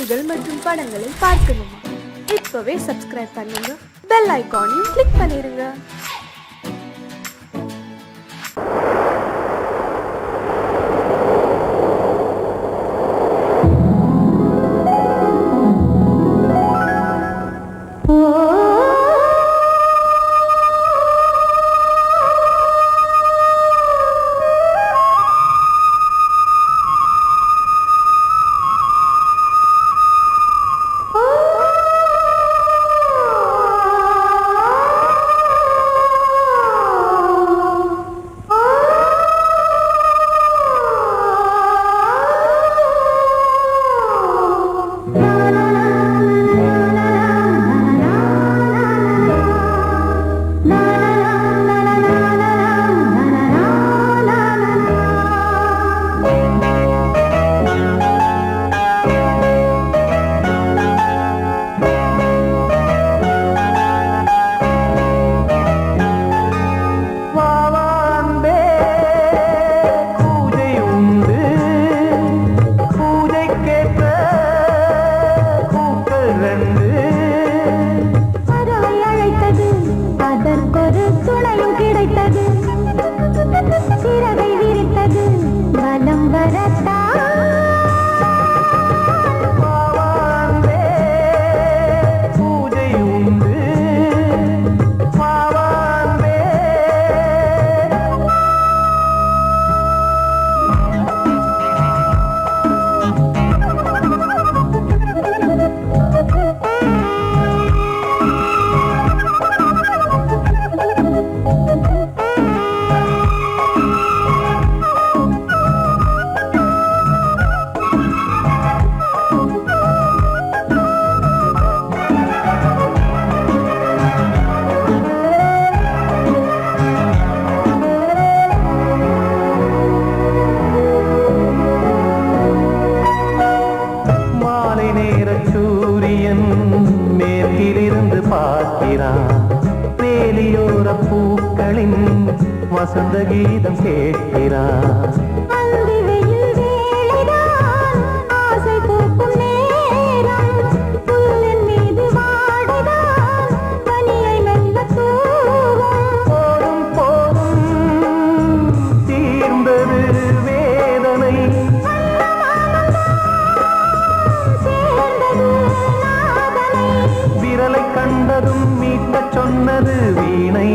கதைகள் மற்றும் படங்களை பார்க்கணுமா? இப்பவே சப்ஸ்கிரைப் பண்ணுங்க, பெல் ஐகானையும் கிளிக் பண்ணிருங்க. வேலியோர பூக்களின் வசந்த கீதம் கேட்கிறார். கண்டதும் மீட்ட சொன்னது வீணை.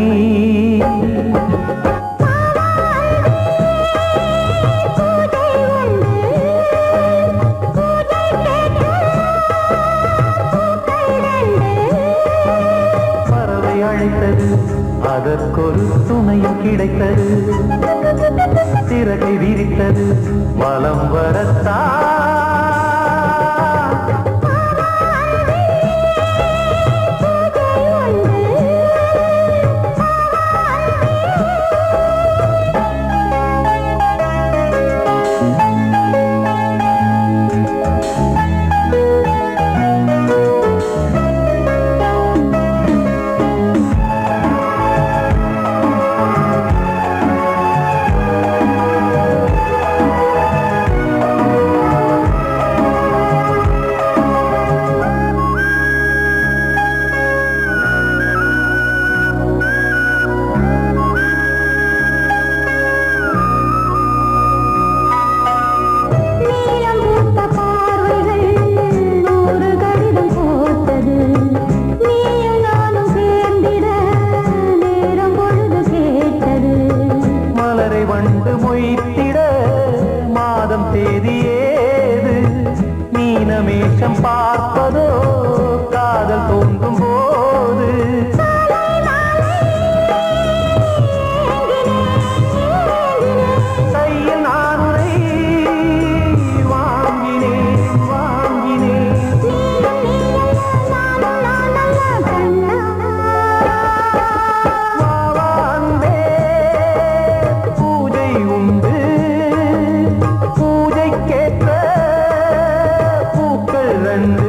பறவை அழைத்தது, அதற்கொரு துணையும் கிடைத்தது. சிறகை விரித்தது, வலம் வரத்தா. வண்டு மொய்த்திட மாதம் தேதியேது, மீனமேஷம் பார்ப்பதோ காதல் தோன்றும் போது. கையில் நானுரை வாங்கினேன் வாங்கினேன். பூஜைக்கேற்ற பூக்கள் ரெண்டு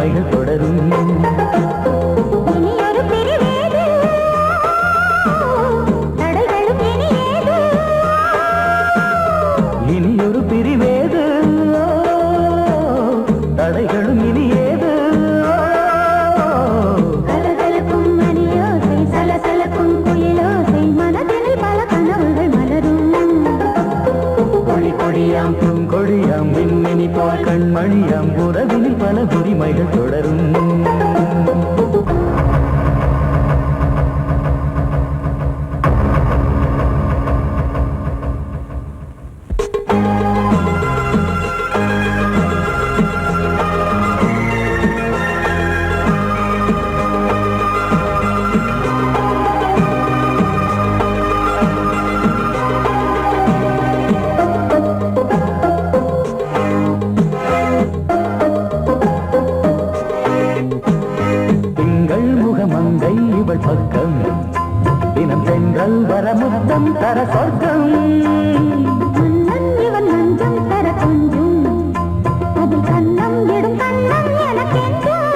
உரிமைகள் தொடரும். இனியொரு பிரிவேது தடைகளும் இனியேது. கலகலக்கும் மணியோசை சலசலக்கும் குயிலோசை மனதில் பல கனவுகள் மலரும். கொடி கொடியாம் பூங்கொடியாம் மின்மினி போல் கண்மணியாம் உறவினில் பல உரிமைகள் தொடரும். மங்கை இவள் பக்கம் தினம் சென்றல் வரமுத்தம் தர சொர்க்கம். மன்னன் இவன் நஞ்சம் தர கொஞ்சம் அதில் கண்ணம் இடும் கண்ணம் எனக்கென்றும்.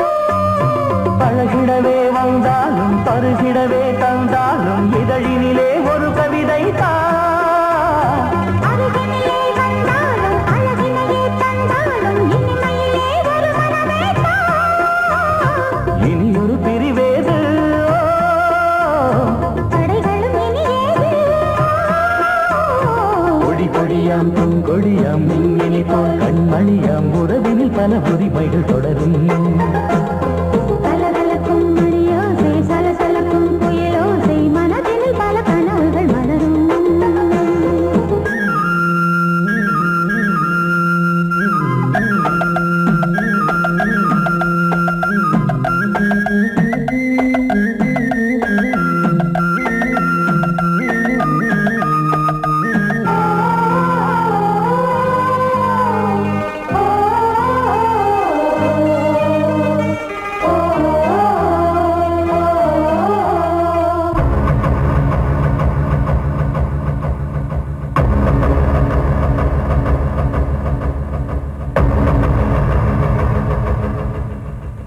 பழகிடவே வந்தாலும் பருகிடவே தந்தாலும் இதழினிலே ஒரு கவிதை தான். அருகினிலே வந்தாலும் அழகினையே தந்தாலும் இனிமையிலே ஒரு மனமே தான். இனியொரு பிரிவேது தடைகளும் இனியேது. கொடி கொடியாம் பூங்கொடியாம் மின்மினி போல் கண்மணியாம் உறவினில் பல உரிமைகள் தொடரும். கலகலக்கும் மணியோசை சலசலக்கும் குயிலோசை மனதில் பல கனவுகள் மலரும்.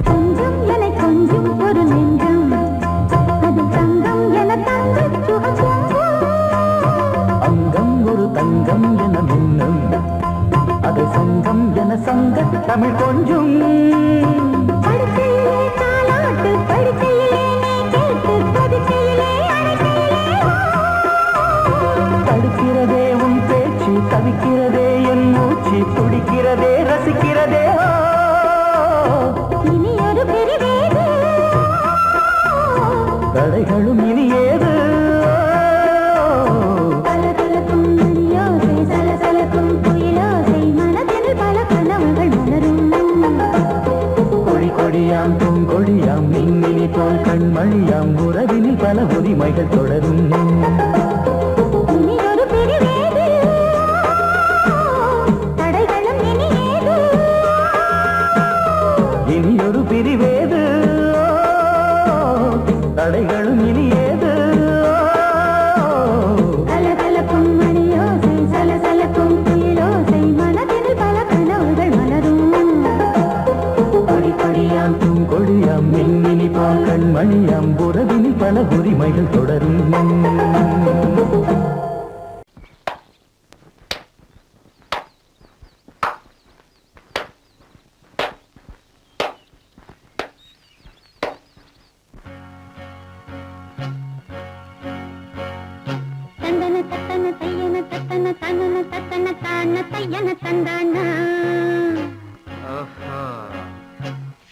கொஞ்சம் என கொஞ்சம் ஒரு நெஞ்சம் அது தங்கம் என தங்க சுகம். அங்கம் ஒரு தங்கம் என மின்னும் அது சங்கம் என சங்க தமிழ் கொஞ்சம். படுக்கையிலே தாலாட்டு படுக்கையிலே நீ கேட்டு படுக்கையிலே அணைக்கையிலே தடுக்கிறதே உன் பேச்சு தவிக்கிறதே என் மூச்சு துடிக்கிறதே ரசிக்கிறதே. இனி ஒரு பிரிவேது தடைகளும் இனியேது. கலகலக்கும் மணியோசை சலசலக்கும் குயிலோசை மனதில் பல கனவுகள் மலரும். கொடி கொடியாம் பூங்கொடியாம் மின்மினி போல் கண்மணியாம் உறவினில் பல உரிமைகள் தொடரும். இனி ஒரு பிரிவேது தடைகளும் இனியேது. இனியொரு பிரிவேது தடைகளும் இனியேது. கலகலக்கும் மணியோசை சலசலக்கும் குயிலோசை மனதில் பல கனவுகள் மலரும். கொடி கொடியாம் பூங்கொடியாம் மின்மினி போல் கண்மணியாம் உறவினில் பல உரிமைகள் தொடரும். தந்தன தத்தன தையன தத்தன தனன தத்தன தான தையன தந்தானா.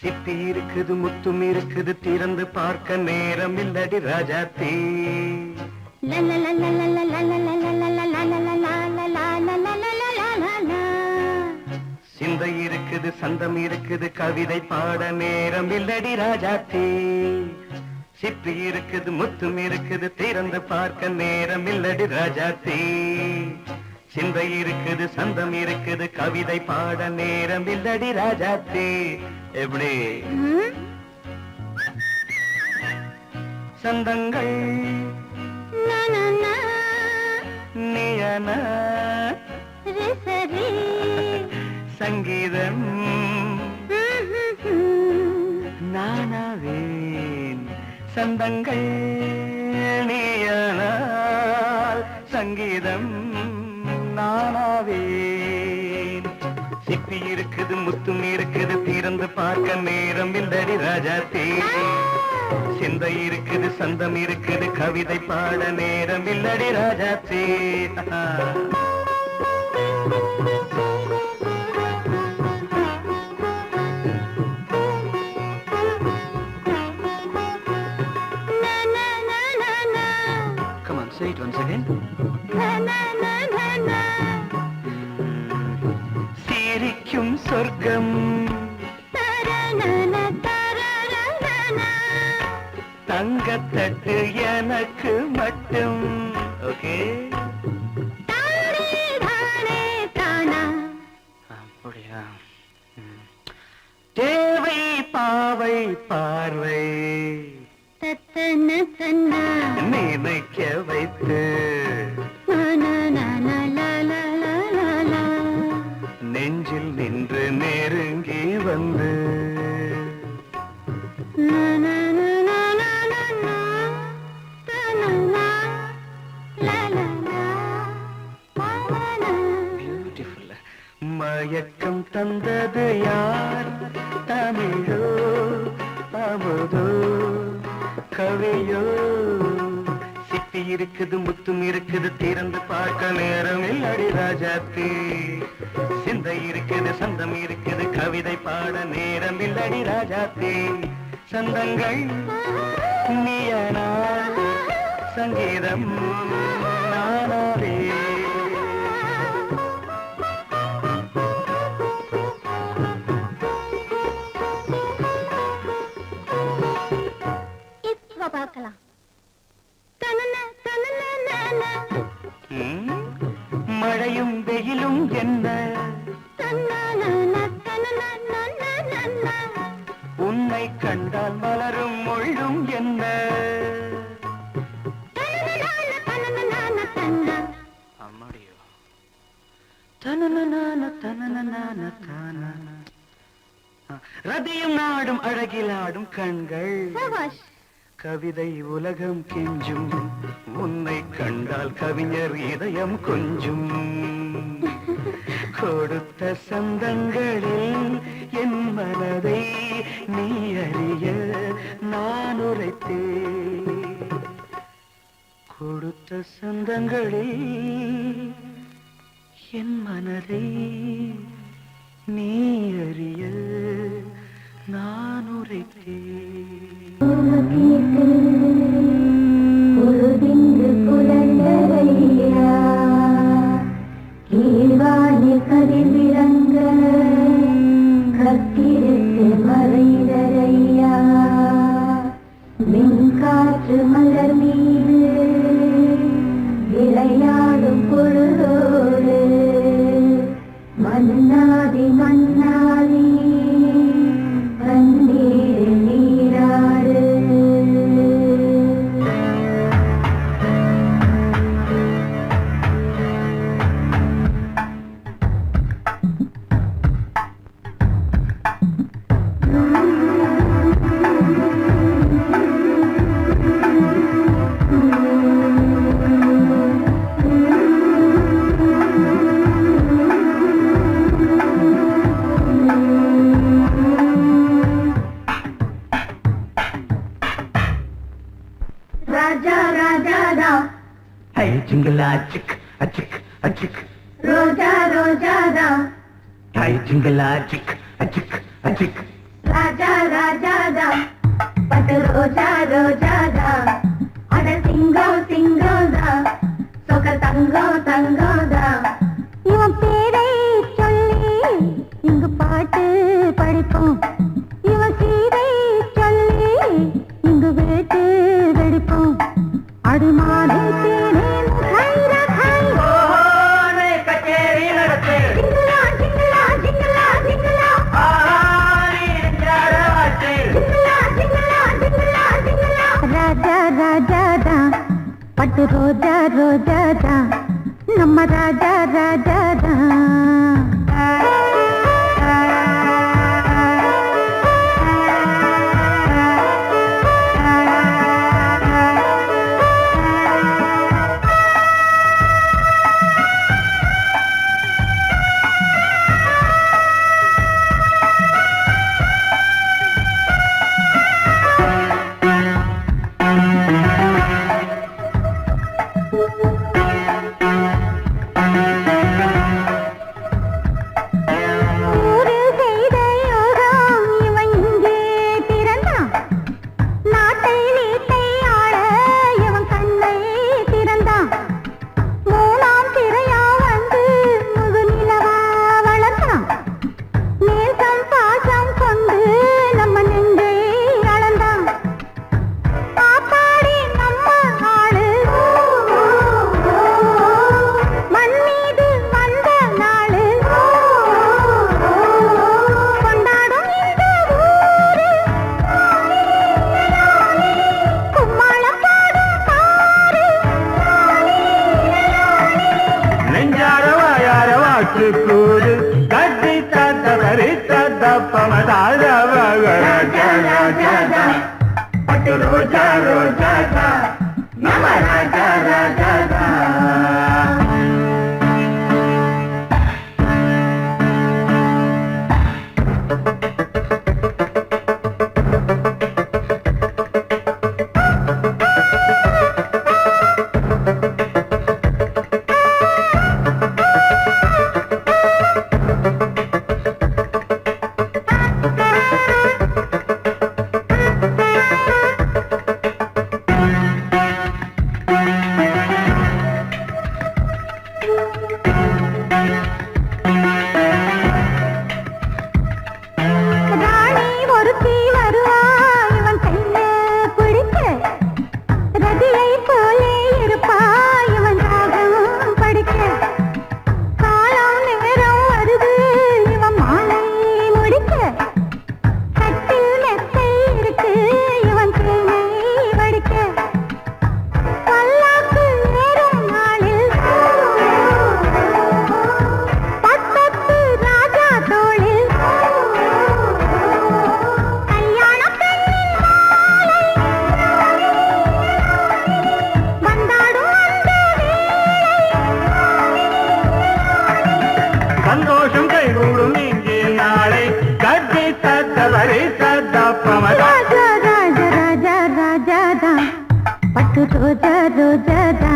சித்தி இருக்குது முத்தும் இருக்குது திறந்து பார்க்க நேரம் இல்லடி ராஜாத்தி. சிந்தை இருக்குது சந்தம் இருக்குது கவிதை பாட நேரம் இல்லடி ராஜாத்தி. சிப்பி இருக்குது முத்தும் இருக்குது திறந்து பார்க்க நேரம் இல்லடி ராஜாத்தி. சிந்தை இருக்குது சந்தம் இருக்குது கவிதை பாட நேரம் இல்லடி ராஜாத்தி. எப்படி சந்தங்கள் நீயன சங்கீதம் சந்தங்கள் நீயானால் சங்கீதம் நானாவேன். சிப்பி இருக்குது, முத்தும் இருக்குது, திறந்து பார்க்க நேரம் இல்லடி ராஜாத்தே. சிந்தை இருக்குது, சந்தம் இருக்குது, கவிதை பாட நேரம் இல்லடி ராஜாத்தே. Come on, say it once again. சிரிக்கும் சொர்க்கம் தங்கத்தட்டு எனக்கு மட்டும். ஓகே, அப்படியா? தேவை பாவை பார்வை நினைக்க வைத்து நெஞ்சில் நின்று நெருங்கி வந்து பியூட்டிஃபுல். மயக்கம் தந்தது யார்? தமிழோ அமுதோ கவியோ? சிப்பி இருக்குது, முத்தும் இருக்குது, திறந்து பார்க்க நேரம் இல்லடி ராஜாத்தே. சிந்தை இருக்குது, சந்தம் இருக்குது, கவிதை பாட நேரம் இல்லடி ராஜாத்தே. சந்தங்கள் நீயனா சங்கீதம் நானாவே. பார்க்கலாம். மழையும் வெயிலும் என்ன, உன்னை கண்டால் மலரும் முள்ளும் என்ன. அம்மாடியோ ரதியும் நாடும் அழகிலாடும் கண்கள், கவிதை உலகம் கெஞ்சும். உன்னை கண்டால் கவிஞர் இதயம் கொஞ்சும். கொடுத்த சந்தங்களில் என் மனதை நீ அறிய நான் உரைத்தேன். கொடுத்த சந்தங்களில் என் மனதை நீ அறிய நான் உரைத்தேன். பொழுதின்று புலந்தரையா கீழ்வாணி கதிர்விளங்க கத்திருக்கு மறைதரையா மின்காற்று மலர் மீது விளையாடும் பொழுதோடு மன்னாதி மன்னாதி கண்ணீர் நீராடு. ராஜா ராஜாதா ஹை ஜிங்கலா சிக் அச்சிக் அச்சிக். ரோஜா ரோஜாதா ஹை ஜிங்கலா சிக் அச்சிக் அச்சிக். ராஜா ராஜாதா பட்டு ரோஜா ரோஜாதா அட சிங்கம் சிங்கம்தா சொக தங்கம் தங்கம்தா. இவன் பேரை சொல்லி இங்கு பாட்டு படிப்போம். இவன் சீரை சொல்லி இங்கு வேட்டு வெடிப்போம். அடிமானை தேனே முகை ரகை கச்சேரி நடத்து. ஜிங்கலா ஜிங்கலா ஜிங்கலா ஜிங்கலா ஜிங்கலா ஜிங்கலா ஜிங்கலா ஜிங்கலா. ராஜா ராஜாதா பட்டு ரோஜா ரோஜாதா நம்ம ராஜா ராஜாதா. காத்து கூடு கட்டி தத்த பரி தத்த பமதாஜா ராஜா ராஜா பட்டு ரோஜா ரோஜா நம ராஜா ராஜா ராணி ஒருத்தி வருவா இவன் கைய பிடிக்க ரதியை போலே இருப்பா இவன் ராகம் படிக்க காலம் நேரம் வருது இவன் மாலை முடிக்க கட்டில் மெத்தை இருக்கு இவன் தேனை வடிக்க பல்லாக்கு ஏறும் நாளில் பட்டத்து ராஜா தோளில் கல்யாண பெண்ணின் மாலை வந்தாடும் அந்த சந்தோஷம் கைகூடும் இங்கே நாளை கட்டி தத்த பரி தத்த பமதா ராஜா ராஜா ராஜா ராஜாதா பட்டு ரோஜா ரோஜாதா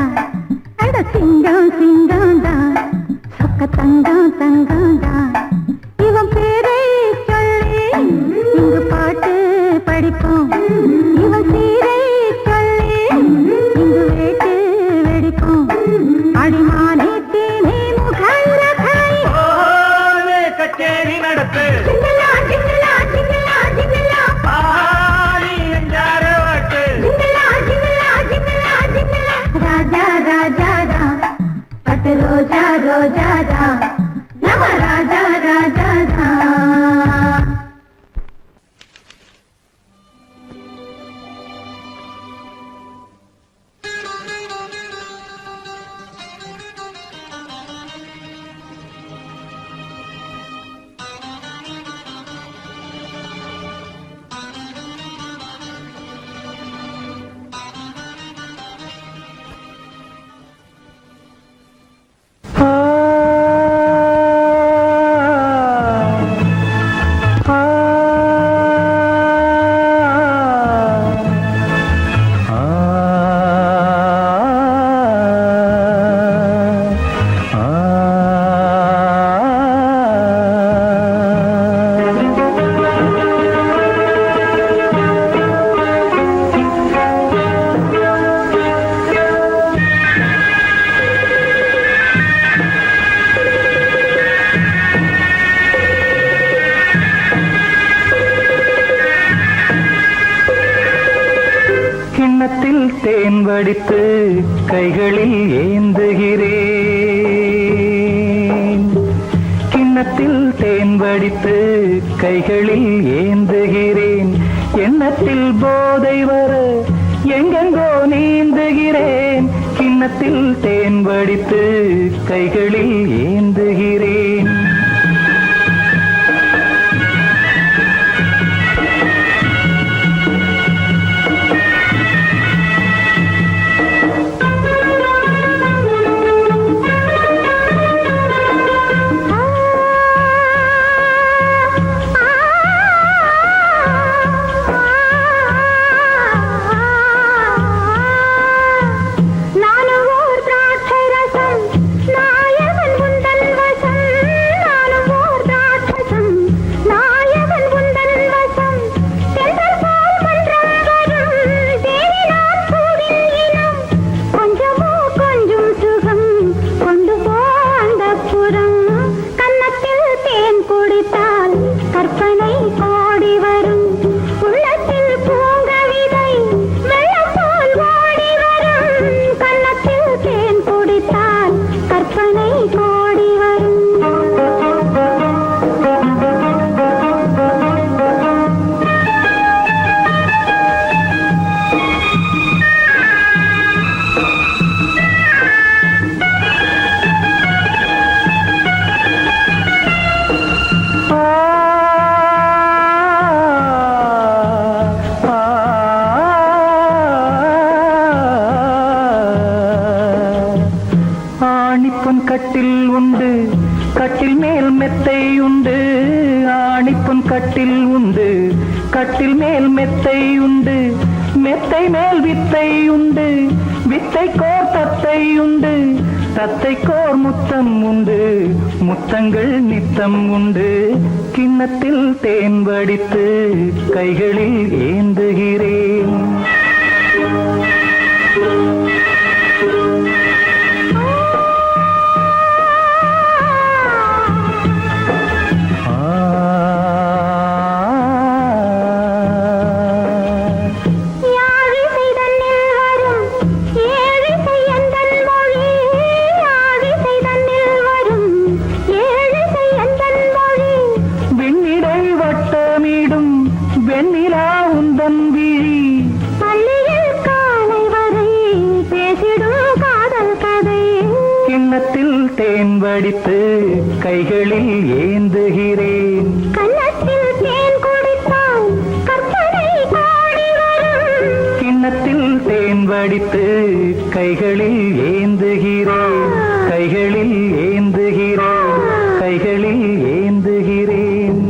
அட சிங்கம் சிங்கம்தா சொக்க தங்கம் தங்கம்தா இவன் பேரை சொல்லி இங்கு பாட்டு படிப்போம் இவன் சீரை சொல்லி இங்கு வேட்டு வெடிப்போம் அடிமானே தேனே முகல்ல தாய் ஓலே கச்சேரி நடத்து ஜிங்கலா ஜிங்கலா ஜிங்கலா ஜிங்கலா ஆடி எஞ்சார வாட்டு ஜிங்கலா ஜிங்கலா ஜிங்கலா ஜிங்கலா ராஜா ராஜாதா பட்டு ரோஜா ரோஜாதா நம ராஜா ராஜாதா கிண்ணத்தில் தேன் வடித்து கைகளில் ஏந்துகிறேன் கிண்ணத்தில் தேன் வடித்து கைகளில் ஏந்துகிறேன் எண்ணத்தில் போதை வர எங்கெங்கோ நீந்துகிறேன் கிண்ணத்தில் தேன் வடித்து கைகளில் ஏந்துகிறேன் நானும் ஓர் திராட்சை ரசம் நாயகன் உந்தன் வசம் ஆணிப்பொன் கட்டில் உண்டு, கட்டில் மேல் மெத்தை உண்டு. ஆணிப்பொன் கட்டில் உண்டு, கட்டில் மேல் மெத்தை உண்டு. மெத்தை மேல் வித்தை உண்டு, வித்தை கோர் தத்தை உண்டு. தத்தை கோர் முத்தம் உண்டு, முத்தங்கள் நித்தம் உண்டு. கிண்ணத்தில் தேன் வடித்து கைகளில் ஏந்துகிறேன். தேன் வடித்து கைகளில் ஏந்துகிறேன். கன்னத்தில் தேன் குடித்தால் கற்பனை பாடி வரும். கிண்ணத்தில் தேன் வடித்து கைகளில் ஏந்துகிறேன். கைகளில் ஏந்துகிறேன். கைகளில் ஏந்துகிறேன்.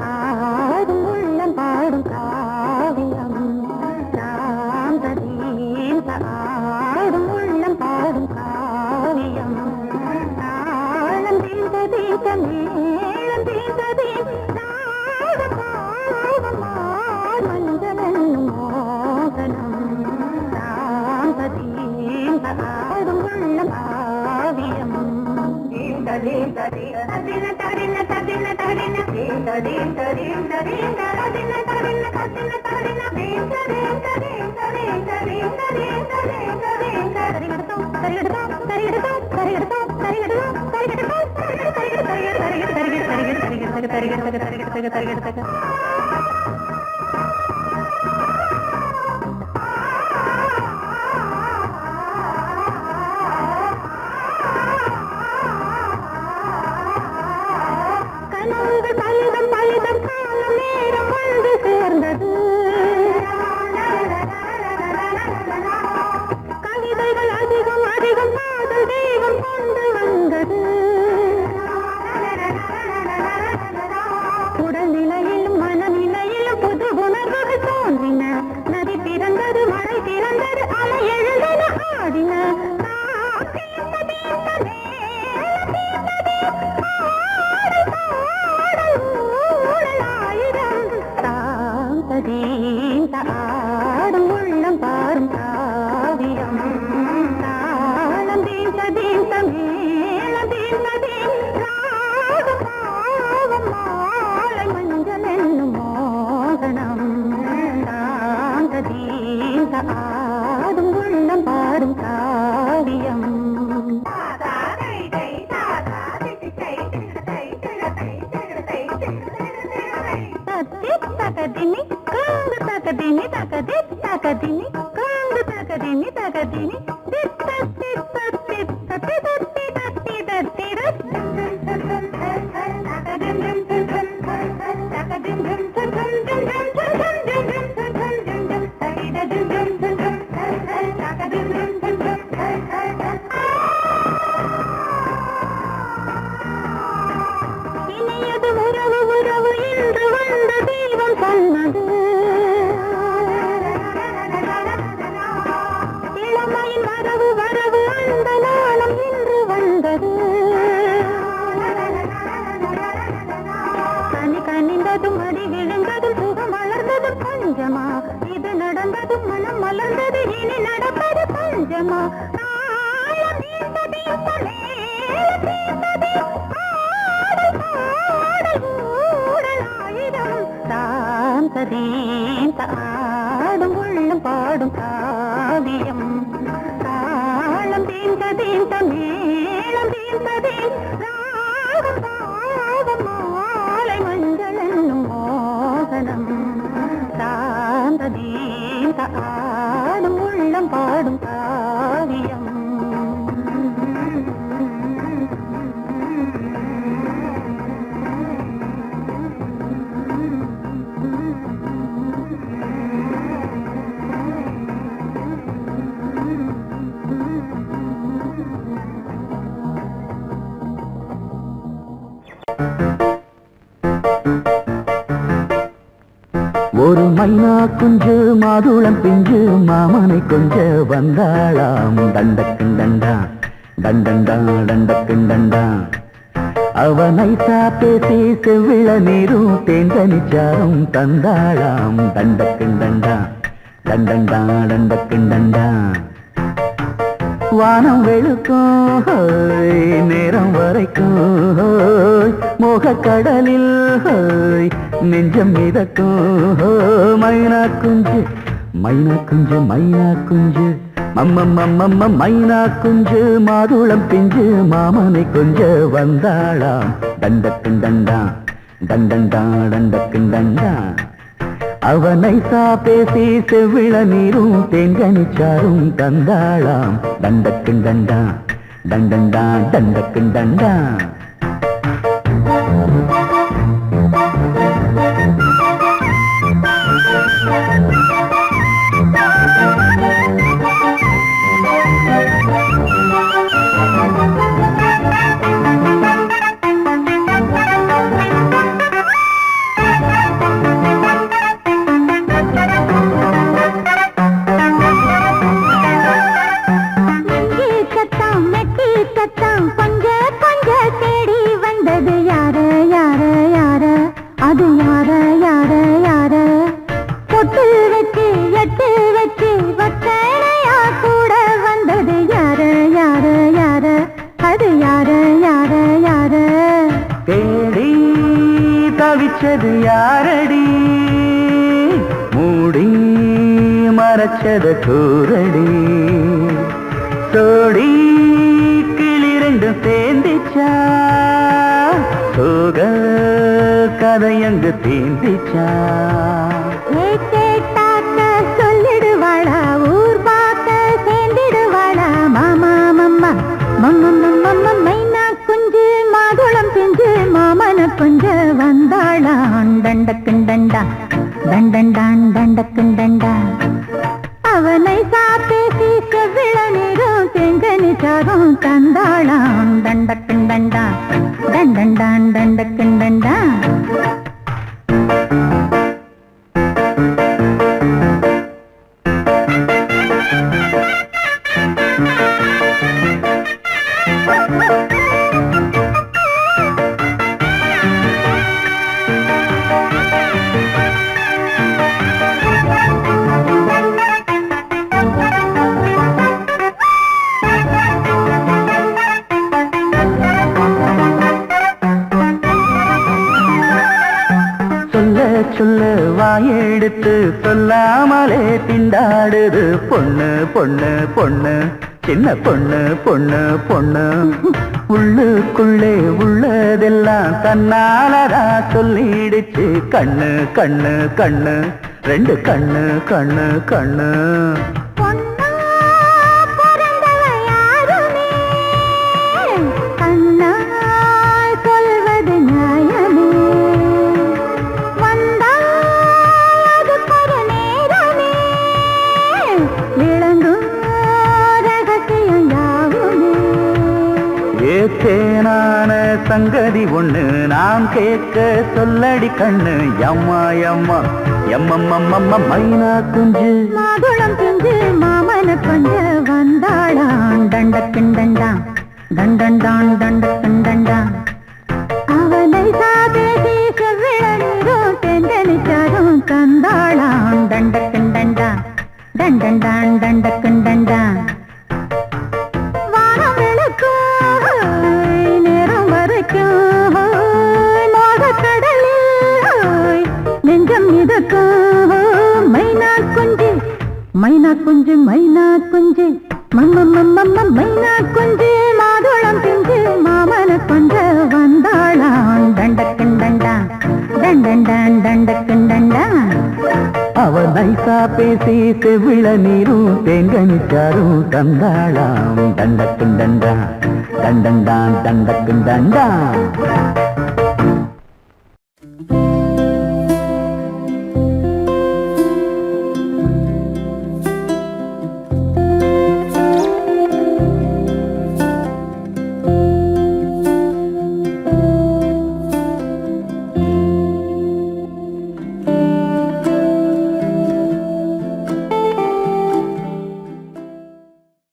ஆடும் உள்ளம் பாடும் காவியம். ஆடும் உள்ளம் பாடும் காவியம். தாளம் தீர்த்த மேளம் தீர்த்ததே மஞ்சளும் மோகனம். ஆடும் உள்ளம் காவியம். பலிதம் பலிதம் காலம் நேரம் வந்து சேர்ந்தது. கவிதைகள் அதிகம் அதிகம் காதல் தெய்வம் கொண்டு வந்தது. உடல்நிலையிலும் மனநிலையிலும் புது உணர்வுகள் தோன்றின. நதி பிறந்தது, மழை பிறந்தது, அலை எழுந்தன, ஆடின. ஆடும் உள்ளம் பாடும் காவியம். தாளம் தீர்த்த மேளம் சாந்ததீந்த ஆடும் உள்ளம் பாடும் காவியம் தாளம் தீந்த மேளம் தீந்ததே ராகம் பாவம் மாலை மஞ்சள் என்னும் மோகனம் சாந்ததீந்த ஆடும் உள்ளம் பாடும் காவியம் ஒரு மைனா குஞ்சு மாதுளம் பிஞ்சு மாமனை கொஞ்ச வந்தாளாம் தண்டக்குன் தண்டா தண்டண்டா டண்டக்குன் டண்டா அவனை பேசி செவ்விள நீரும் தேங்கனிச்சாரும் தந்தாளாம் தண்டக்குன் தண்டா தண்டண்டா டண்டக்குன் டண்டா வானம் வெளுக்கும் நேரம் வரைக்கும் மோகக்கடலில் நெஞ்சம் மிதக்கும் மைனா குஞ்சு மைனா குஞ்சு மைனா குஞ்சு மம்மம்மம்மம்ம மைனா குஞ்சு மாதுளம் பிஞ்சு மாமனை கொஞ்ச வந்தாளாம் தண்டக்குன் தண்டா தண்டண்டா டண்டக்குன் டண்டா அவனை பேசி செவ்விள நீரும் தேங்கனிச்சாரும் தந்தாளாம் தண்டக்குன் தண்டா தண்டண்டா டண்டக்குன் தண்டா தவிச்சது யாரடி மூடி மறைச்சது கூரடி சோடி கிளி ரெண்டும் சேர்ந்திச்சா சோக கதையங்கு தீந்திச்சா சொல்லிடுவாளா ஊர் பார்க்க சேர்ந்திடுவாளா மாமா மம்மா மம்ம மைனா குஞ்சு மாதுளம் பிஞ்சு மாமன கொஞ்ச வந்தாளான் தண்டக்குன் தண்டா தண்டண்டான் தண்டக்குன் தண்டா அவனை பேசி செவ்விள நீரும் தெங்கனிச்சாரும் தந்தாளான் தண்டக்குன் தண்டா தண்டண்டான் தண்டக்குன் தண்டா சொல்ல வாயெடுத்து சொல்லாமலே திண்டாடுது பொண்ணு பொண்ணு பொண்ணு சின்ன பொண்ணு பொண்ணு பொண்ணு உள்ளுக்குள்ளே உள்ளதெல்லாம் தன்னாலதா சொல்லிடுச்சு கண்ணு கண்ணு கண்ணு ரெண்டு கண்ணு கண்ணு கண்ணு தேனான சங்கதி ஒண்ணு நாம் கேட்க சொல்லடி கண்ணு எம்மா எம்மா எம்மம்மம்மம்ம மைனா குஞ்சு மாதுளம் பிஞ்சு மாமன கொஞ்ச வந்தாளான் தண்டக்குன் தண்டா தண்டண்டான் தண்டக்குன் தண்டா அவனை பேசி செவ்விள நீரும் தெண்டனிச்சாரும் தந்தாளான் தண்டக்குன் தண்டா தண்டண்டான் தண்டக்குன் தண்டா மோகக்கடலில் நெஞ்சம் மிதக்கும் மைனா குஞ்சு மைனா குஞ்சு மாதுளம் பிஞ்சு மாமன கொஞ்ச வந்தாளாம் தண்டக்கண்டண்டா தண்டண்டான் தண்டக்கண்டண்டா. அவ நைசா பேசி செவிள நீரும் தேங்கனிச்சாரும் தந்தாளாம் தண்டக்குண்டண்டா தண்டண்டான் தண்டக்குண்டண்டா.